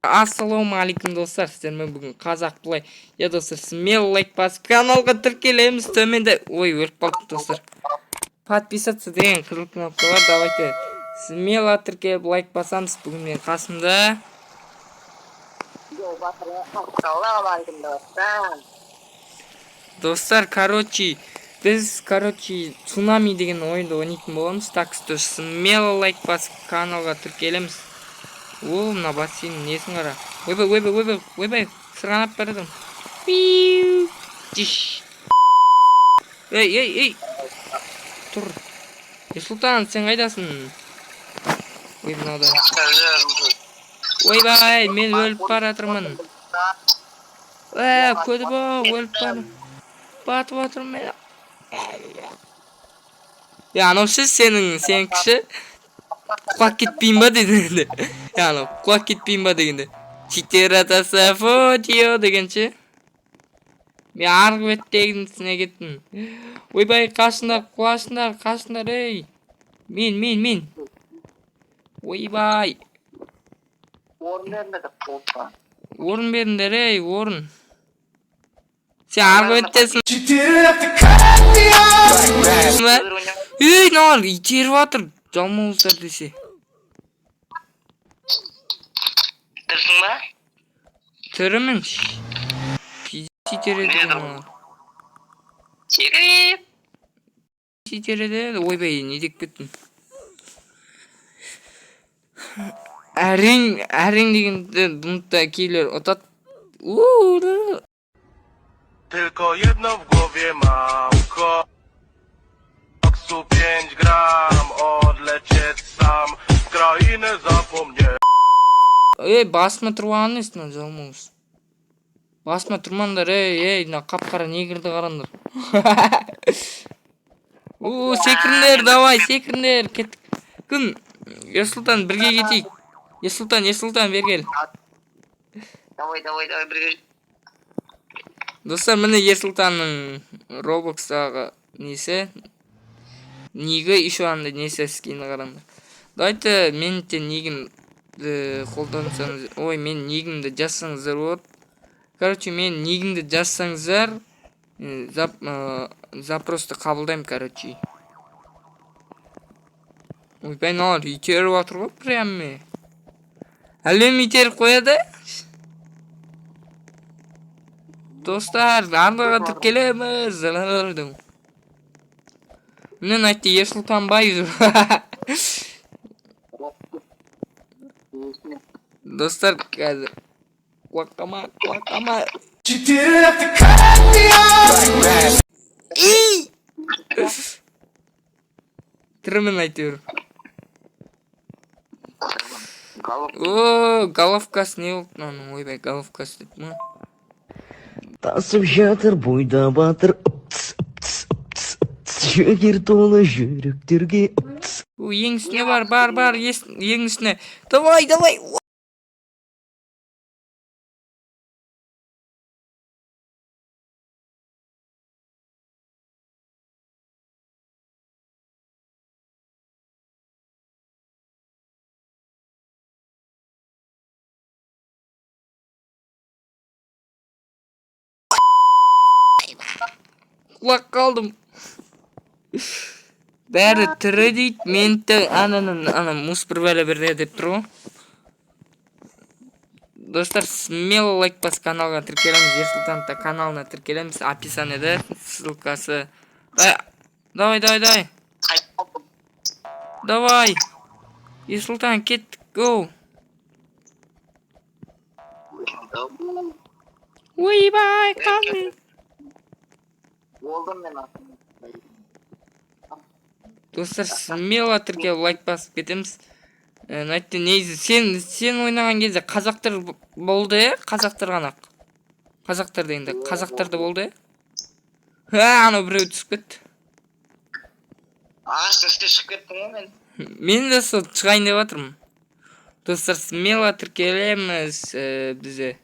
Ассалаумағалейкум достар, сіздермен бүгін қазақ былай. Я достар, смело лайк басып каналға тіркелеміз. Төменде, ой, өліп қалдық достар. Подписаться деген қызыл кнопка бар. Давайте смело тіркеліп лайк басамыз. Бүгін мен қасымда. Достар, біз, цунами деген ойынды ойнайтын боламыз. Так что смело лайк басып каналға тіркелеміз. О, мына бассейн несін қара. Ойбай, сырғанап бара жатырмын. Ей, тұр. Сұлтан, сен қайдасың? Ой, мынада. Ойбай, мен өліп бара жатырмын. Көді ба, өліп бара. Батып жатырмын мен. Анау сенің кіші. Құлап кетпейін ба дегенде. Құлап кетпейін ба дегенде. Читератаса фотио дегенше. Мен арғы беттегісіне кеттім. Ойбай, қашындар, ей. Мен. Ойбай. Орын беріңдер, ей, орын. Сен арғы беттесің. Ей, нар, итеріп атыр. Жалмауыздар десе. Тірсің ба? Түрімін. Ситереді. Ситереді. Ойбай, не деп кеттім. Әрең дегенде бұнытта кейлер отат. Tylko jedno w głowie mam, koksu 5 gram, odlecieć sam, w krainę zapomnieć. Басыма тұрғанын естің, жалмауыз. Басыма тұрмаңдар, ей, қап-қара не кірді қараңдар. Секіріңдер, давай, секіріңдер, кеттік. Күн, Ерсұлтан, бірге кетейік. Ерсұлтан, бергел. Давай, бірге. Достар, міне Ерсұлтанның Роблокстағы несі. Нигі еще анда несі скейні қараңдар. Давайте менте нигін қолдансаңыз. Ой, мен нигімді жазсаңыздар от. Короче, мен нигімді жазсаңыздар. Запросты қабылдайым, короче. Ой, байналар, итеріп атыр ғой, прямо. Әлем итеріп қояды. Достар, ардыға тіркелеміз. Мен айтты, Ерсұлтан бай жүр. Достар, қазір. Қуаққама. Түрімен айтыр. Головкасы не болды? Ойбай, головкасы деп ма? Тасып жатыр бойда батыр, жігер толы жүректерге. Еңісіне бар, еңісіне. Давай. Құлақ қалдым. Бәрі тірі дейді. Менті мұспыр бәлі бірде деп тұру. Достар, смело лайк бас каналға тіркелеміз. Ерсұлтанта каналына тіркелеміз. Описаниеде ссылкасы. Давай. Давай. Ерсұлтан, кеттік, гоу. Ойбай, қалдым. Достар, смело тіркеліп лайк басып кетеміз. Айтты, сен ойнаған кезде қазақтар болды, қазақтар ғанақ. Қазақтар дегенде, қазақтарды болды. Анау біреу түсіп кетті. Үсте шығып кеттің мен. Мен де сол шығайын деп жатырмын. Достар, смело тіркелеміз бізе.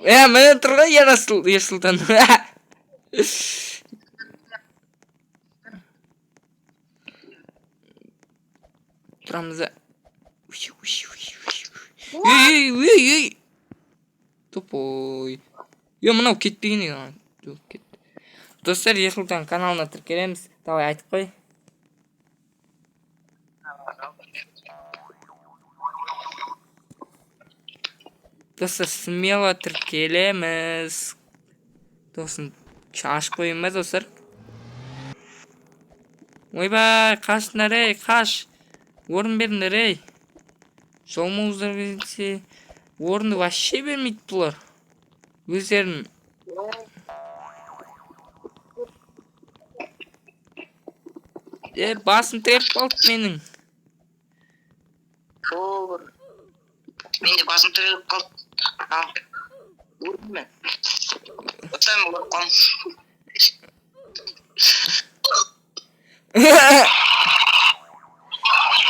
Міне тұрға Ерсұлтан. Тұрамыз. Ей. Тупой. Мынау кетпеген екен. Жоқ, кетті. Достар, Ерсұлтан каналына тіркелеміз. Давай айтып қой. Достар, смело тіркелеміз. Досын, ашып қойын ба, достар? Ойбай, қашындар, ей, қаш. Орын беріңдер, ей. Жолмауыздар берсе, орынды вообще бермейді бұлар. Өздерін. Басым тіреп қалды менің. Шор. Мен де басым түреліп қалды. Ал. Көрдім мен. Отсам олар қом.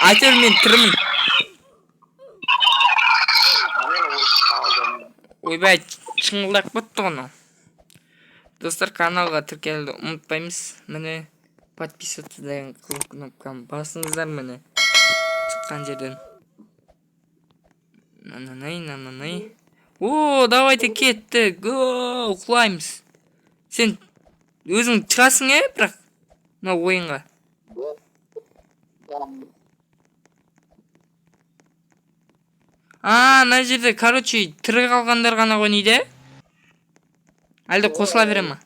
Айтыр мен тірімін. Ойбай, шыңылдақ бұтты ғана. Достар, каналға тіркелді ұмытпаймыз. Міне, подписаться деген кнопканы басыңыздар міне. Шыққан жерден. Нананай. О, давайте кетті. Го, құлаймыз. Сен өзің шығасың, бірақ? Мына ойынға. Мына жерде, короче, тірі қалғандар ғана ойнайды. Әлде қосыла бере ма?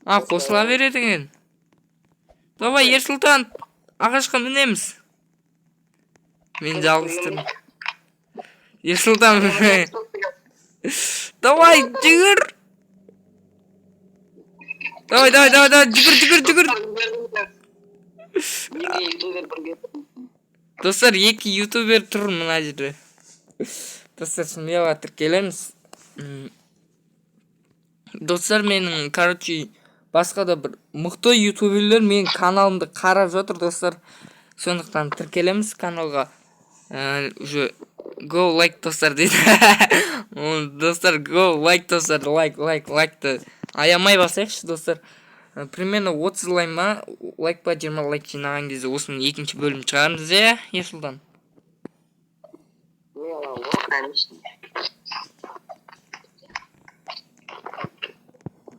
Қосыла береді екен. Давай, Ерсұлтан, ағашқа мінеміз. Мен жалғыз Ерсұлтан, давай, жүгір. Давай, жүгір. Достар, 2 ютубер тұр мына жерде. Достар, смело тіркелеміз. Достар, менің, короче, басқа да бір мықты ютуберлер менің каналымды қарап жатыр, достар. Сондықтан тіркелеміз каналға. Уже go like достар дейді. Достар, go like достар, лайкты. Аямай басайықшы, достар. Примерно 30 лайк ма, лайк па 20 лайк жинаған кезде осының екінші бөлім шығарымыз, Ерсұлтан?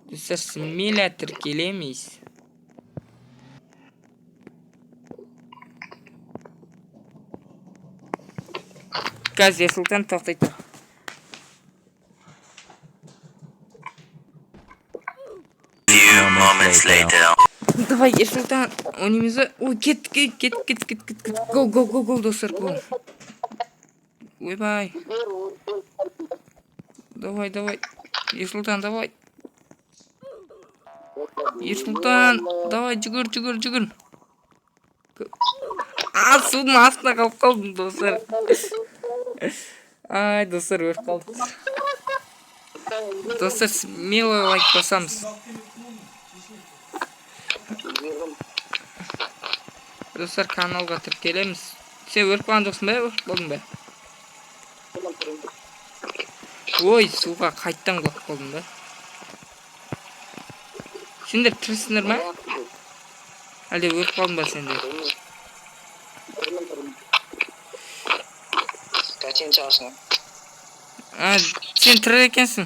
Достар, смело тіркелемейіз. Қазір Ерсұлтан тоқтайды. Давай, Ерсұлтан, ойнаймызы. Ой, кет. Гол, достар, гол. Ойбай. Давай. Ерсұлтан, давай. Ерсұлтан, давай, жүгір. Судың астына қалып қалдым, достар. Ай, достар, өрт қалды. Достар, смело лайк басамыз. Достар, каналға тіркелеміз. Сен өрт қалған жоқсын ба, өрт қалдың ба? Ой, суға қайттан қалып қалдың ба? Сендер тірісіңдер ма? Әлде өрт қалдың ба сендер? Сен шығасың. Сен тірі екенсің.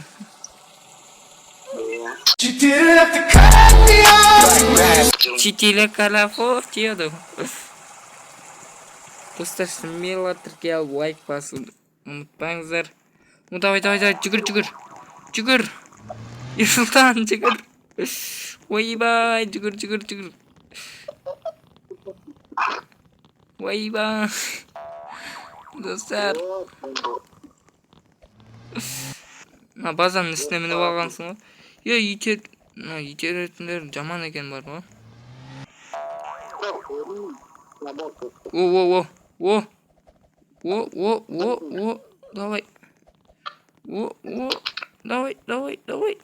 Читили калафор тиеді. Достар, смело тіркеліп лайк басуды ұмытпаңыздар. Давай, жүгір. Ерсұлтан, жүгір. Ойбай, жүгір. Ойбай. Достар. Базаның үстіне мініп алғансың ғой. Итеретіндер жаман екен бар ғой. Давай. Давай.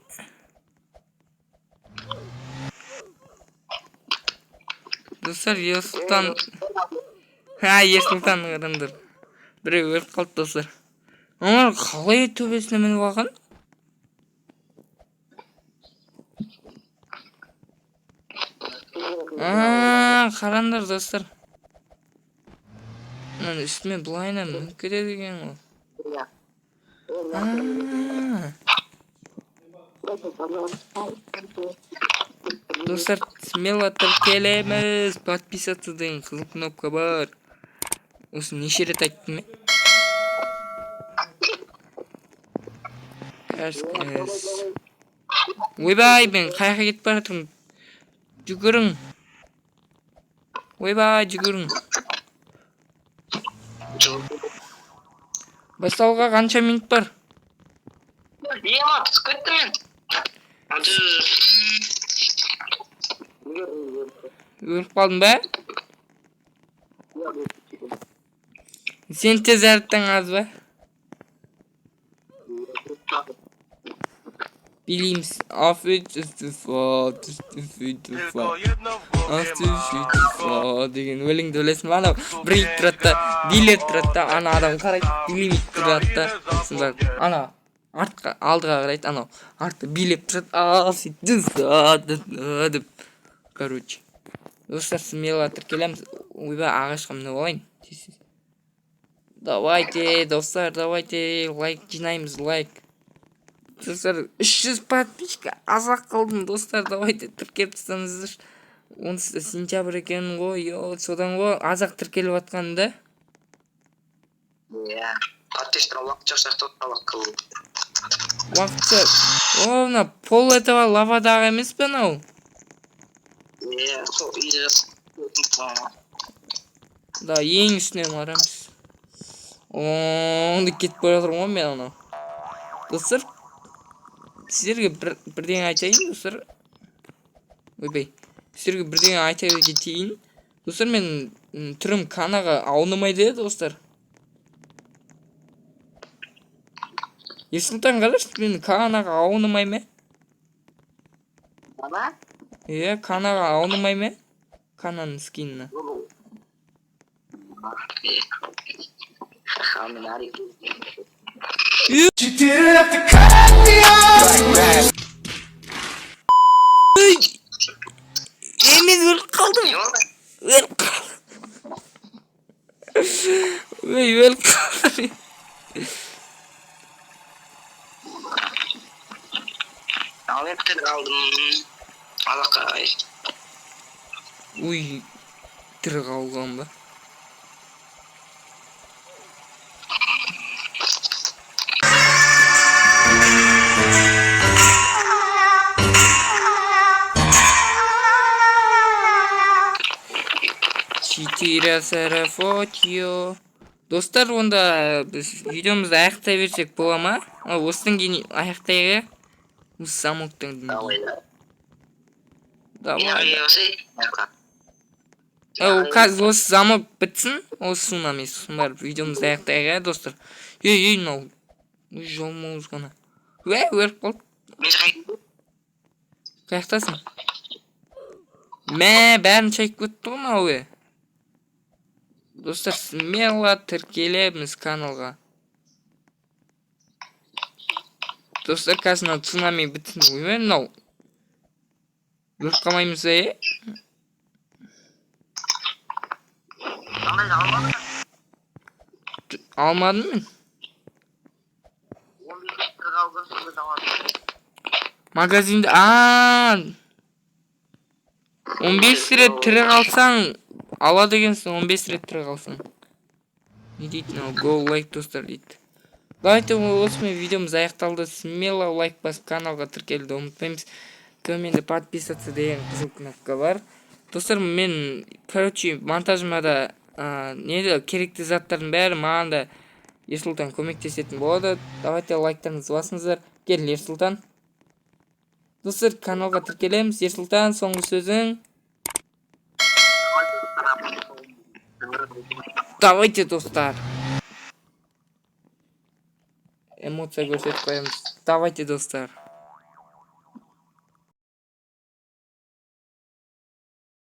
Достар, Ерсұлтан. Ерсұлтан ұрындар. Біреу өрт қалды, достар. Олар қалай төбесіне мініп алған? Қараңдар, достар. Анан үстүмө булайына мүнүп кетет экен го. Иә. Достар, смело тіркелеміз. Подписаться деген қызыл кнопка бар. Осы неше рет айттым? Ойбай, мен қаяққа кетіп бара жатырмын. Жүгірің. Ойбай, жүгірің. Бастауға қанша минут бар? Ема, түсіп кеттім мен. Өліп қалдың ба? Сен тез әріптен аз ба? Bileyim. Afiyet деген өлеңді білесің ба? Анау бір ит тұрады да, билет тұрады да, ана адам қарайды, билем ит тұрады да, сонда ана артқа алдыға қарайды, анау артта билеп тұрады, деп. Короче, достар, смело тіркелеміз. Ойбай, ағашқа міне болайын. Давайте, достар, давайте, лайк жинаймыз, лайк. Достар, 300 подписчика азақ қалдым, достар, давайте тіркеліп тұрсаңыздар. 10 сентябрь екен ғой, содан ғой азақ тіркеліп атқан да. Иә, артистра уақытша сақтап қалды. Уақытша, мына пол этого лавадағы емес пе анау? Иә, сол үйде Да, ең үстіне барамыз. Онды кетіп бара жатырмын ғой мен анау. Достар, сіздерге бірден айтайын, достар. Ойбай, сіздерге бірден айтайын кетейін. Достар, мен түрім канаға аунамайды, достар. Есілтан қалаш, мен канаға аунамай ме? Ана? Иә, канаға аунамай ме? Кананың скинына. Хамин арик. Мен өліп қалдым. Өліп қалдым. Өліп қалдым. Ал мен тірі қалдым. Алақай. Ой, тірі қалған ба? Фотио. Достар, онда біз видеомызды аяқтай берсек бола ма? Осыдан кейін аяқтайық. Осы замоктың дейін. Давай. Осы замок бітсін. Осы суна емес. Барып видеомызды аяқтайық, достар. Ей, мынау. Жолмауыз ғана. Өліп қалды. Қаяқтасың? Бәрін шайып көтті ғой мынау. Достар, смело тіркелеміз каналға. Достар, қазір цунами бітсін. Ойбай, мынау. Өліп қалмаймыз, Алмадым мен. Магазинді, 15 рет тірі қалсаң, ала дегенсің, 15 рет тірі қалсаң. Не дейді, go лайк, достар, дейді. Давайте, осымен видеомыз аяқталды. Смело лайк басып каналға тіркелуді ұмытпаймыз. Төменде подписаться деген қызыл кнопка бар. Достар, мен, короче, монтажыма да керекті заттардың бәрі маған да Ерсұлтан көмектесетін болады. Давайте лайктарыңызды басыңыздар. Кел, Ерсұлтан. Достар, каналға тіркелеміз. Ерсұлтан, соңғы сөзің. Давайте, достар. Эмоция көрсетіп қоямыз. Давайте, достар.